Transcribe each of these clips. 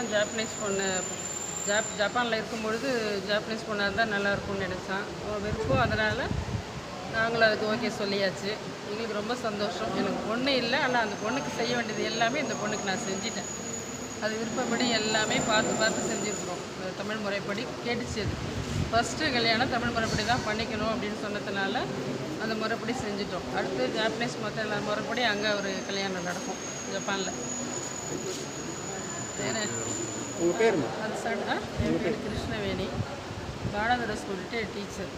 தான் ஜாப்பனீஸ் பொண்ணு ஜப்பானில் இருக்கும்பொழுது ஜாப்பனீஸ் பொண்ணாக இருந்தால் நல்லாயிருக்கும்னு நினச்சான். விருப்பம், அதனால் நாங்களும் அதுக்கு ஓகே சொல்லியாச்சு. எங்களுக்கு ரொம்ப சந்தோஷம். எனக்கு பொண்ணு இல்லை, ஆனால் அந்த பொண்ணுக்கு செய்ய வேண்டியது எல்லாமே இந்த பொண்ணுக்கு நான் செஞ்சிட்டேன். அது விருப்பப்படி எல்லாமே பார்த்து பார்த்து செஞ்சுருக்குறோம். தமிழ் முறைப்படி கேட்டுச்சு. அது ஃபஸ்ட்டு கல்யாணம் தமிழ் முறைப்படி தான் பண்ணிக்கணும் அப்படின்னு சொன்னதுனால அந்த முறைப்படி செஞ்சிட்டோம். அடுத்து ஜாப்பனீஸ் மற்ற எல்லா முறைப்படி அங்கே ஒரு கல்யாணம் நடக்கும் ஜப்பானில். வேறு உங்கள் பேர் அது என் பேர் கிருஷ்ணவேணி. பாடாதுரை ஸ்கூல்கிட்ட டீச்சர்.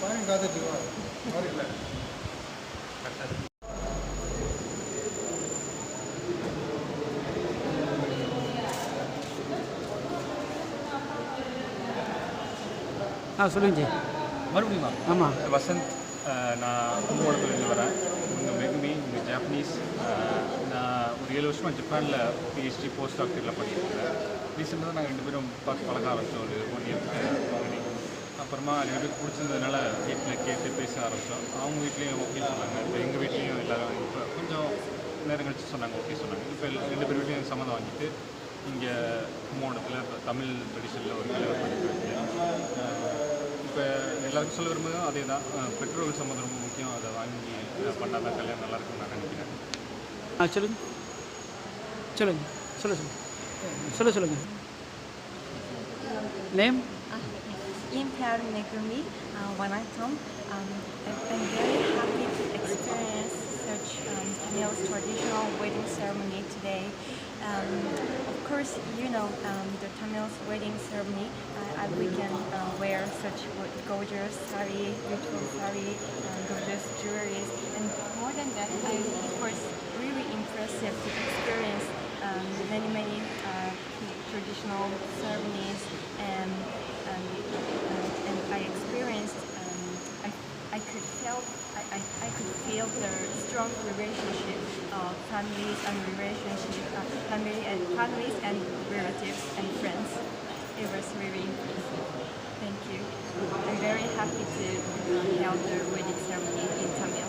பாயிண்ட் காத்துட்டு இல்லை. சொல்லுங்க ஜி. மறுபடியுமா? ஆமாம். வசந்த், நான் கும்பகோணத்துலேருந்து வரேன். இங்கே மெகுமி, இங்கே ஜாப்பனீஸ். நான் ஒரு 7 வருஷமாக ஜப்பானில் பிஹெச்டி போஸ்ட் டாக்டரில் பண்ணியிருக்கேன். ரீசெண்டாக தான் நாங்கள் 2 பேரும் பார்த்து பழக ஆரம்பித்தோம். ஒரு 1 இயர்க்கு அப்புறமா 2 பேருக்கு பிடிச்சிருந்ததுனால வீட்டில் கேட்டு பேச ஆரம்பித்தோம். அவங்க வீட்லேயும் ஓகே சொன்னாங்க. இப்போ எங்கள் வீட்லேயும் எல்லோரும் இப்போ கொஞ்சம் நேரம் கழிச்சு சொன்னாங்க, ஓகே சொன்னாங்க. இப்போ 2 பேர் வீட்லேயும் சம்மதம் வாங்கிட்டு இங்கே கும்பகோணத்தில் தமிழ் ட்ரெடிஷனில் ஒரு கல்யாணம் பண்ணிட்டு இப்போ எல்லாருக்கும் சொல்ல விரும்புகிறோம் அதே தான். பெற்றோர்கள் சம்மந்தம் ரொம்ப முக்கியம். அதை வாங்கி பண்ணால் தான் கல்யாணம் நல்லாயிருக்கும்னு நான் நினைக்கிறேன். சொல்லுங்க. Name? Impel Megumi, Wanatom. I'm very happy to experience such Tamil's traditional wedding ceremony today. Of course, you know the Tamil's wedding ceremony. We can wear such gorgeous sari, beautiful sari, gorgeous jewelry, and more than that, it was really impressive to experience many traditional ceremonies and I experienced. I could feel the strong relationship of families and relatives and friends. It was really impressive. Thank you. I'm very happy to held the wedding ceremony in Tamil.